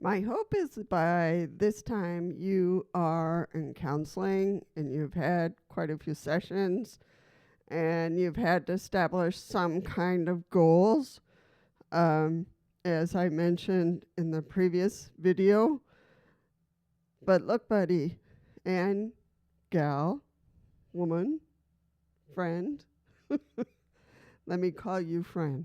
My hope is that by this time you are in counseling and you've had quite a few sessions and you've had to establish some kind of goals. As I mentioned in the previous video. But look, buddy and gal, woman, friend, let me call you friend.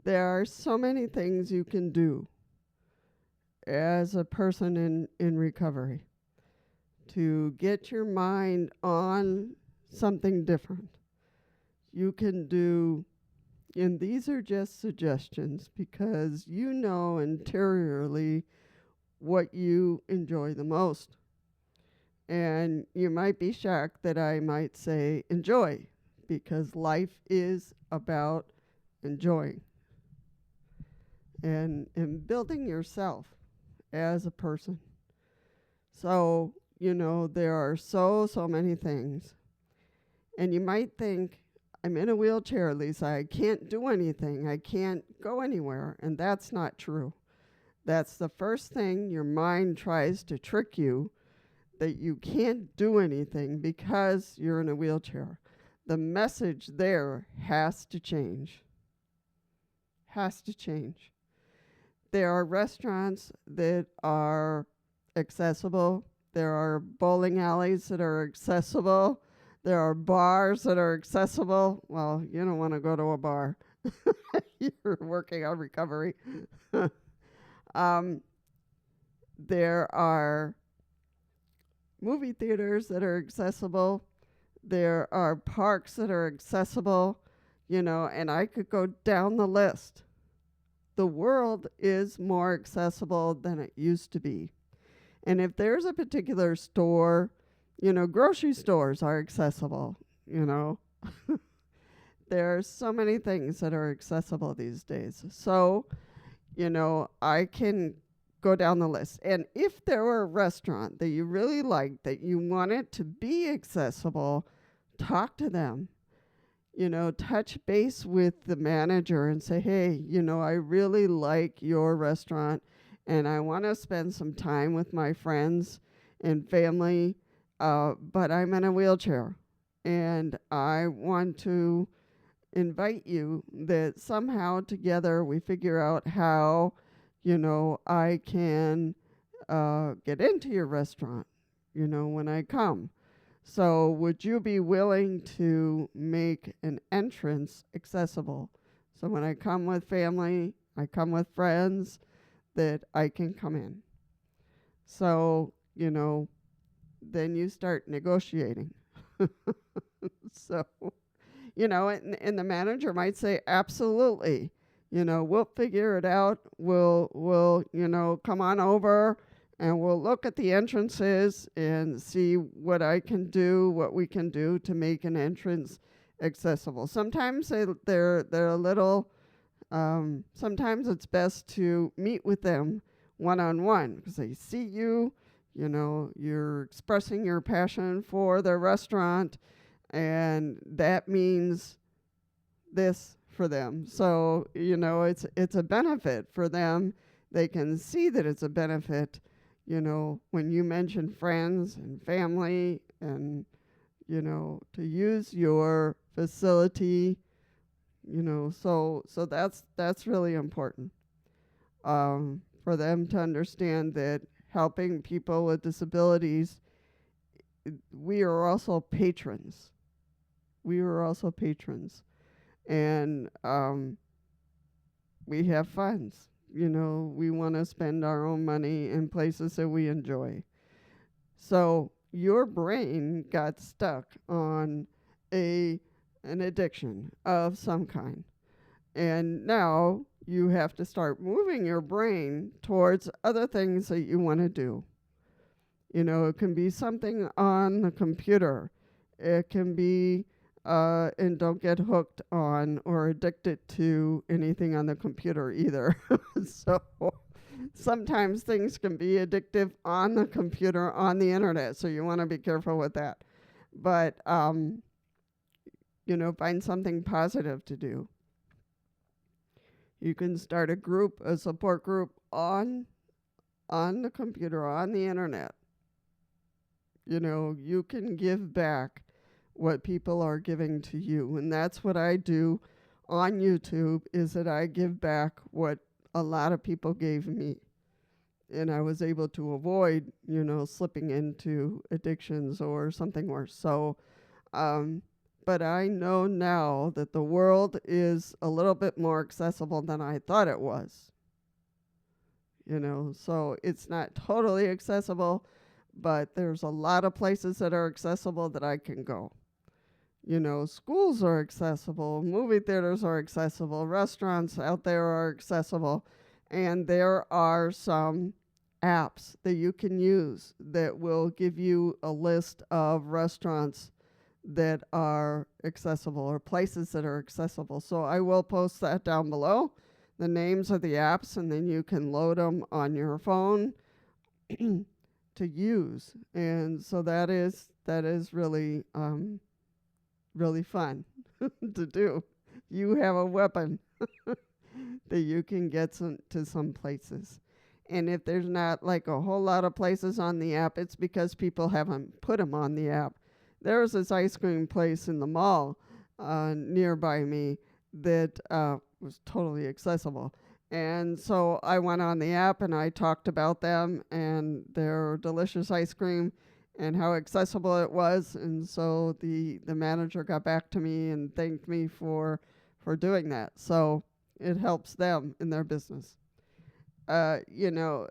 There are so many things you can do as a person in recovery to get your mind on something different. You can do, and these are just suggestions because you know interiorly what you enjoy the most. And you might be shocked that I might say enjoy, because life is about enjoying and building yourself as a person. So, there are so many things. And you might think, I'm in a wheelchair, Lisa. I can't do anything. I can't go anywhere. And that's not true. That's the first thing your mind tries to trick you, that you can't do anything because you're in a wheelchair. The message there has to change. Has to change. There are restaurants that are accessible. There are bowling alleys that are accessible. There are bars that are accessible. Well, you don't want to go to a bar. You're working on recovery. There are movie theaters that are accessible. There are parks that are accessible, and I could go down the list. The world is more accessible than it used to be. And if there's a particular store, grocery stores are accessible, There are so many things that are accessible these days. So, I can go down the list. And if there were a restaurant that you really liked, that you wanted to be accessible, talk to them. Touch base with the manager and say, hey, I really like your restaurant and I want to spend some time with my friends and family, but I'm in a wheelchair and I want to invite you that somehow together we figure out how, I can get into your restaurant, when I come. So would you be willing to make an entrance accessible? So when I come with family, I come with friends, that I can come in. So, then you start negotiating. So, and the manager might say, absolutely, we'll figure it out. We'll, come on over and we'll look at the entrances and see what we can do to make an entrance accessible. Sometimes they're a little, sometimes it's best to meet with them one-on-one because they see you, you're expressing your passion for the restaurant, and that means this for them. So, it's a benefit for them. They can see that it's a benefit, when you mention friends and family and, to use your facility, so that's really important for them to understand that helping people with disabilities, we are also patrons. And we have funds. We want to spend our own money in places that we enjoy. So your brain got stuck on an addiction of some kind. And now you have to start moving your brain towards other things that you want to do. It can be something on the computer. It can be, and don't get hooked on or addicted to anything on the computer either. So sometimes things can be addictive on the computer, on the internet. So you want to be careful with that. But, find something positive to do. You can start a group, a support group on the computer, on the internet. You know, you can give back what people are giving to you. And that's what I do on YouTube, is that I give back what a lot of people gave me. And I was able to avoid, you know, slipping into addictions or something worse. So, but I know now that the world is a little bit more accessible than I thought it was. You know, so it's not totally accessible, but there's a lot of places that are accessible that I can go. You know, schools are accessible, movie theaters are accessible, restaurants out there are accessible, and there are some apps that you can use that will give you a list of restaurants that are accessible or places that are accessible. So I will post that down below, the names of the apps, and then you can load them on your phone to use. And so that is really really fun to do. You have a weapon that you can get to some places. And if there's not like a whole lot of places on the app, it's because people haven't put them on the app. There's this ice cream place in the mall nearby me that was totally accessible. And so I went on the app and I talked about them and their delicious ice cream and how accessible it was. And so the manager got back to me and thanked me for doing that. So it helps them in their business. You know,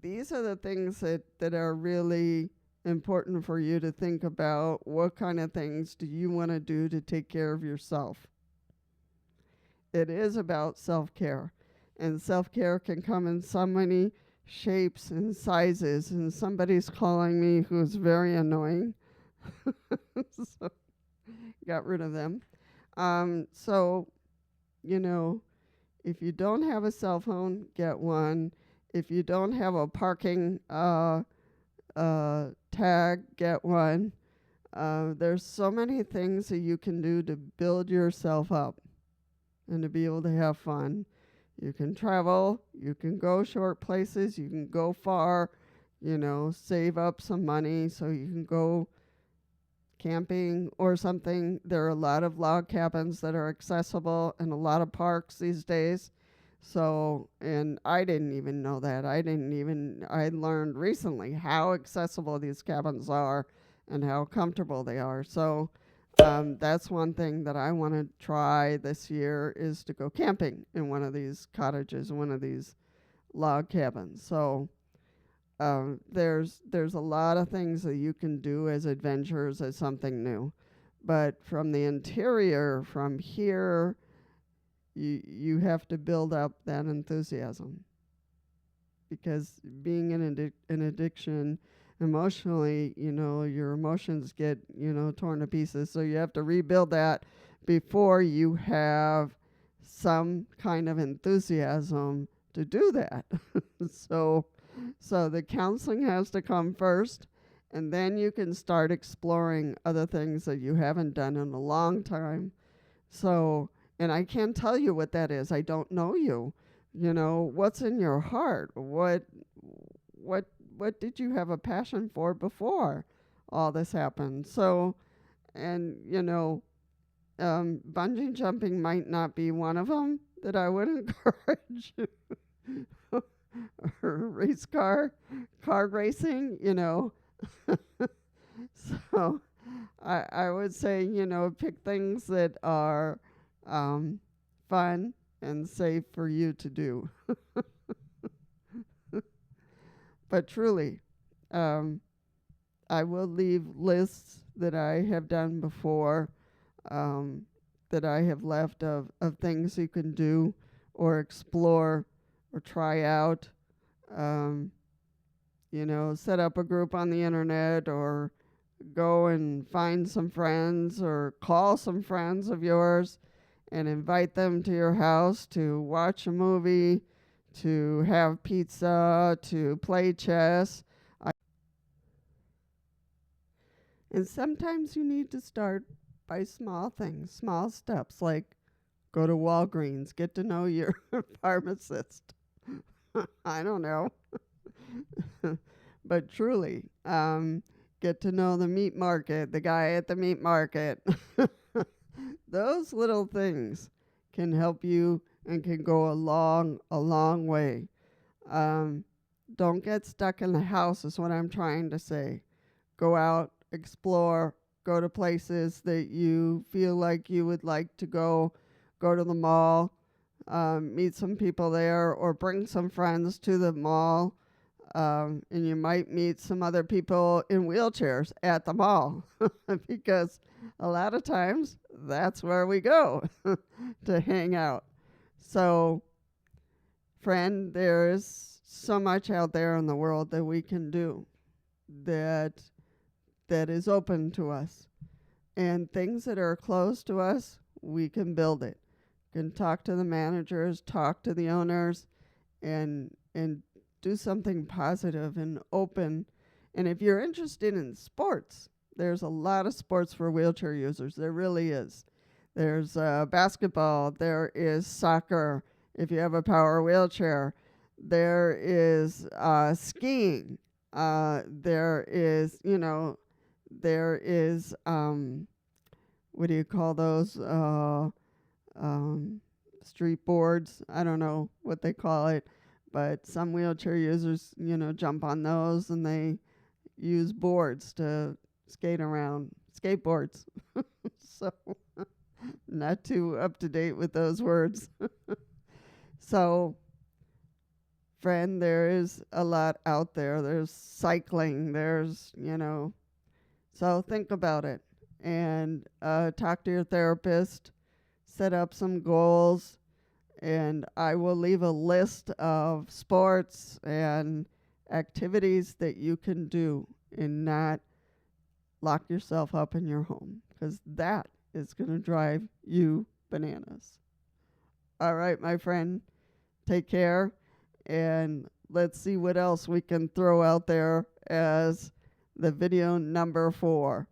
these are the things that are really important for you to think about. What kind of things do you want to do to take care of yourself? It is about self-care. And self-care can come in so many shapes and sizes. And somebody's calling me who's very annoying. So got rid of them. So, you know, if you don't have a cell phone, get one. If you don't have a parking tag, get one. There's so many things that you can do to build yourself up and to be able to have fun. You can travel, you can go short places, you can go far, you know, save up some money so you can go camping or something. There are a lot of log cabins that are accessible and a lot of parks these days. So, and I didn't even know that. I learned recently how accessible these cabins are and how comfortable they are. So, that's one thing that I want to try this year, is to go camping in one of these cottages, one of these log cabins. So, there's a lot of things that you can do as adventures, as something new. But from the interior, from here, you have to build up that enthusiasm. Because being in an addiction, emotionally, you know, your emotions get, you know, torn to pieces. So you have to rebuild that before you have some kind of enthusiasm to do that. So the counseling has to come first, and then you can start exploring other things that you haven't done in a long time. So, and I can't tell you what that is. I don't know you. You know, what's in your heart? What did you have a passion for before all this happened? So, and you know, bungee jumping might not be one of them that I would encourage. Or race car racing, you know. So I would say, you know, pick things that are fun and safe for you to do. But truly, I will leave lists that I have done before, that I have left of things you can do or explore or try out. You know, set up a group on the internet, or go and find some friends or call some friends of yours and invite them to your house to watch a movie, to have pizza, to play chess. And sometimes you need to start by small things, small steps, like Go to Walgreens. Get to know your pharmacist. I don't know. But truly, get to know the meat market, the guy at the meat market. Those little things can help you and can go a long way. Don't get stuck in the house is what I'm trying to say. Go out, explore, go to places that you feel like you would like to go to the mall, meet some people there, or bring some friends to the mall. And you might meet some other people in wheelchairs at the mall because a lot of times that's where we go to hang out. So, friend, there's so much out there in the world that we can do that is open to us. And things that are close to us, we can build it. Can talk to the managers, talk to the owners, and do something positive and open. And if you're interested in sports, there's a lot of sports for wheelchair users. There really is. There's basketball. There is soccer if you have a power wheelchair. There is skiing. There is, what do you call those? Street boards. I don't know what they call it. But some wheelchair users, jump on those and they use boards to skate around, skateboards. So, not too up to date with those words. So, friend, there is a lot out there. There's cycling, so think about it and talk to your therapist, set up some goals. And I will leave a list of sports and activities that you can do and not lock yourself up in your home, because that is going to drive you bananas. All right, my friend, take care, and let's see what else we can throw out there as the video number 4.